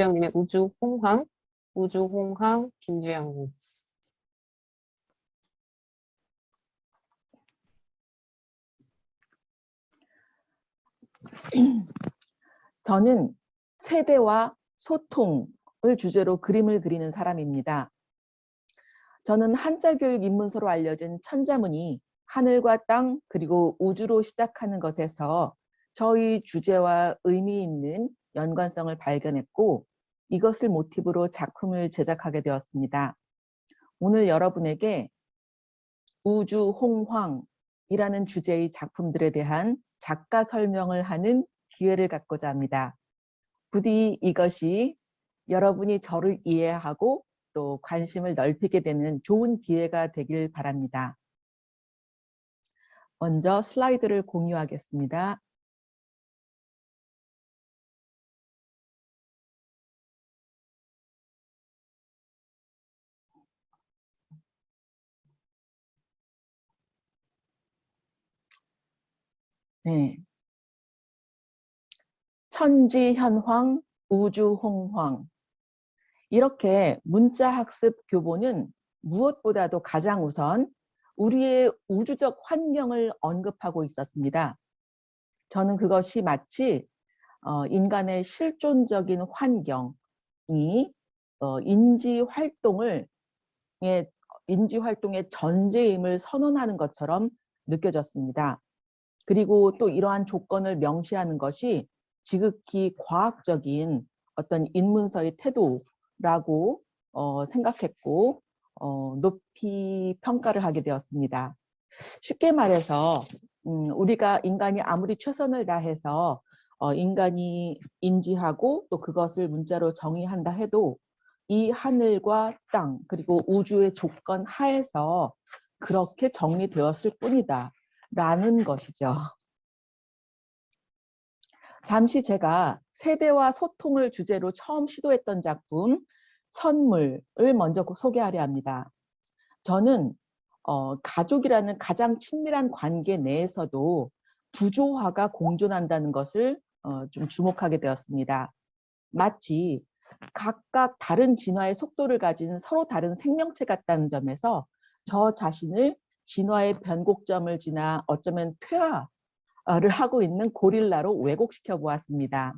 김주영님의 우주홍황, 우주홍황, 김주영님. 저는 세대와 소통을 주제로 그림을 그리는 사람입니다. 저는 한자교육 입문서로 알려진 천자문이 하늘과 땅 그리고 우주로 시작하는 것에서 저희 주제와 의미 있는 연관성을 발견했고 이것을 모티브로 작품을 제작하게 되었습니다. 오늘 여러분에게 우주홍황이라는 주제의 작품들에 대한 작가 설명을 하는 기회를 갖고자 합니다. 부디 이것이 여러분이 저를 이해하고 또 관심을 넓히게 되는 좋은 기회가 되길 바랍니다. 먼저 슬라이드를 공유하겠습니다. 네. 천지현황, 우주홍황. 이렇게 문자학습 교보는 무엇보다도 가장 우선 우리의 우주적 환경을 언급하고 있었습니다. 저는 그것이 마치 인간의 실존적인 환경이 인지활동의 전제임을 선언하는 것처럼 느껴졌습니다. 그리고 또 이러한 조건을 명시하는 것이 지극히 과학적인 어떤 인문서의 태도라고 생각했고 높이 평가를 하게 되었습니다. 쉽게 말해서 우리가 인간이 아무리 최선을 다해서 인간이 인지하고 또 그것을 문자로 정의한다 해도 이 하늘과 땅 그리고 우주의 조건 하에서 그렇게 정리되었을 뿐이다 라는 것이죠. 잠시 제가 세대와 소통을 주제로 처음 시도했던 작품 선물을 먼저 소개하려 합니다. 저는 가족이라는 가장 친밀한 관계 내에서도 구조화가 공존한다는 것을 좀 주목하게 되었습니다. 마치 각각 다른 진화의 속도를 가진 서로 다른 생명체 같다는 점에서 저 자신을 진화의 변곡점을 지나 어쩌면 퇴화를 하고 있는 고릴라로 왜곡시켜 보았습니다.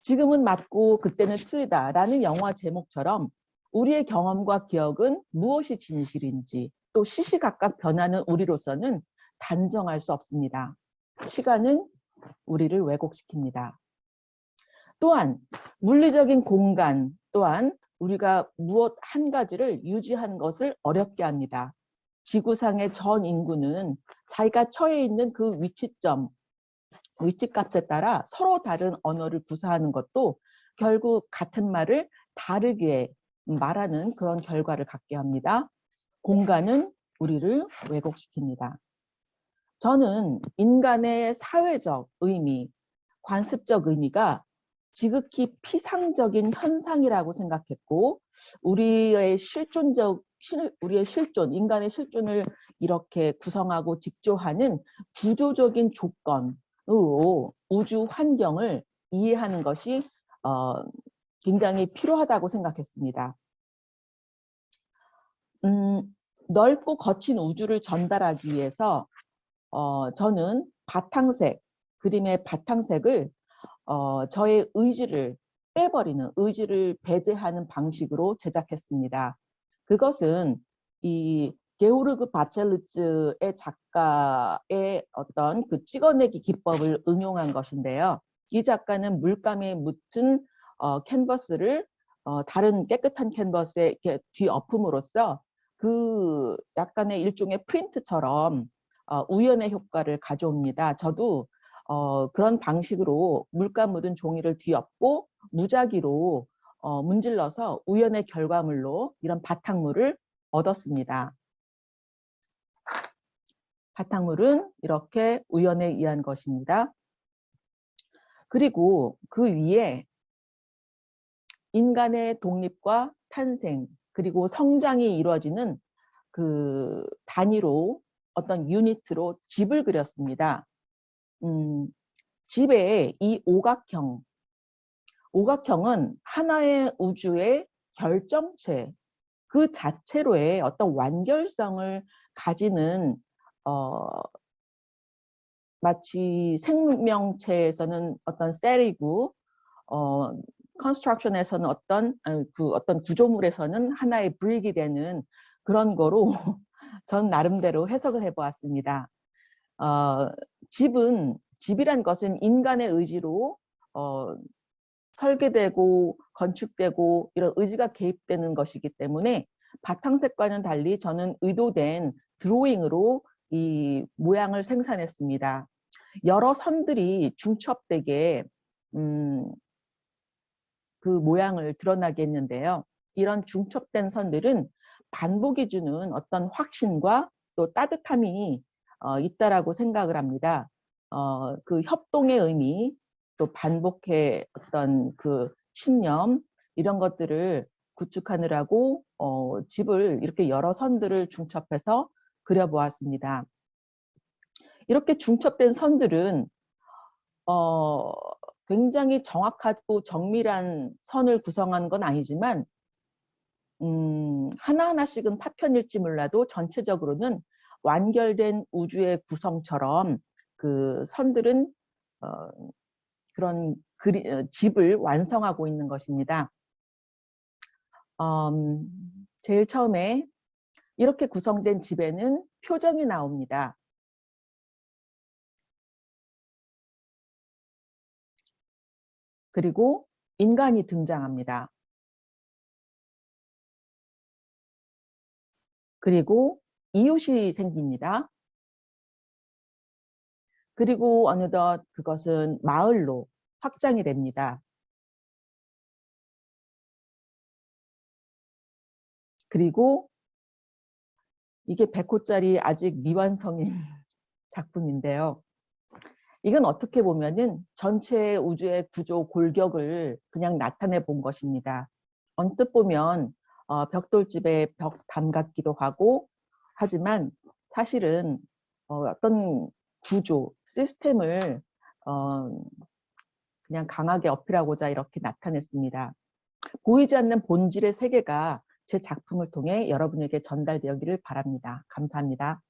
지금은 맞고 그때는 틀리다라는 영화 제목처럼 우리의 경험과 기억은 무엇이 진실인지 또 시시각각 변하는 우리로서는 단정할 수 없습니다. 시간은 우리를 왜곡시킵니다. 또한 물리적인 공간 또한 우리가 무엇 한 가지를 유지하는 것을 어렵게 합니다. 지구상의 전 인구는 자기가 처해 있는 그 위치값에 따라 서로 다른 언어를 구사하는 것도 결국 같은 말을 다르게 말하는 그런 결과를 갖게 합니다. 공간은 우리를 왜곡시킵니다. 저는 인간의 사회적 의미, 관습적 의미가 지극히 피상적인 현상이라고 생각했고 우리의 실존, 인간의 실존을 이렇게 구성하고 직조하는 구조적인 조건으로 우주 환경을 이해하는 것이 굉장히 필요하다고 생각했습니다. 넓고 거친 우주를 전달하기 위해서 저는 그림의 바탕색을 저의 의지를 빼버리는, 의지를 배제하는 방식으로 제작했습니다. 그것은 이 게오르그 바첼르츠의 작가의 어떤 그 찍어내기 기법을 응용한 것인데요. 이 작가는 물감에 묻은 캔버스를 다른 깨끗한 캔버스에 이렇게 뒤엎음으로써 그 약간의 일종의 프린트처럼 우연의 효과를 가져옵니다. 저도 그런 방식으로 물감 묻은 종이를 뒤엎고 무작위로 문질러서 우연의 결과물로 이런 바탕물을 얻었습니다. 바탕물은 이렇게 우연에 의한 것입니다. 그리고 그 위에 인간의 독립과 탄생 그리고 성장이 이루어지는 그 단위로 어떤 유니트로 집을 그렸습니다. 집에 이 오각형은 하나의 우주의 결정체, 그 자체로의 어떤 완결성을 가지는 마치 생명체에서는 어떤 셀이고 컨스트럭션에서는 어떤 구조물에서는 하나의 브릭이 되는 그런 거로 전 나름대로 해석을 해보았습니다. 집이란 것은 인간의 의지로 설계되고 건축되고 이런 의지가 개입되는 것이기 때문에 바탕색과는 달리 저는 의도된 드로잉으로 이 모양을 생산했습니다. 여러 선들이 중첩되게 그 모양을 드러나게 했는데요. 이런 중첩된 선들은 반복이 주는 어떤 확신과 또 따뜻함이 있다라고 생각을 합니다. 그 협동의 의미, 또 반복의 어떤 그 신념, 이런 것들을 구축하느라고 집을 이렇게 여러 선들을 중첩해서 그려보았습니다. 이렇게 중첩된 선들은 굉장히 정확하고 정밀한 선을 구성하는 건 아니지만 하나하나씩은 파편일지 몰라도 전체적으로는 완결된 우주의 구성처럼 그 선들은 그런 집을 완성하고 있는 것입니다. 제일 처음에 이렇게 구성된 집에는 표정이 나옵니다. 그리고 인간이 등장합니다. 그리고 이웃이 생깁니다. 그리고 어느덧 그것은 마을로 확장이 됩니다. 그리고 이게 100호짜리 아직 미완성인 작품인데요. 이건 어떻게 보면은 전체 우주의 구조 골격을 그냥 나타내 본 것입니다. 언뜻 보면 벽돌집의 벽담 같기도 하고 하지만 사실은 어떤 구조, 시스템을 그냥 강하게 어필하고자 이렇게 나타냈습니다. 보이지 않는 본질의 세계가 제 작품을 통해 여러분에게 전달되기를 바랍니다. 감사합니다.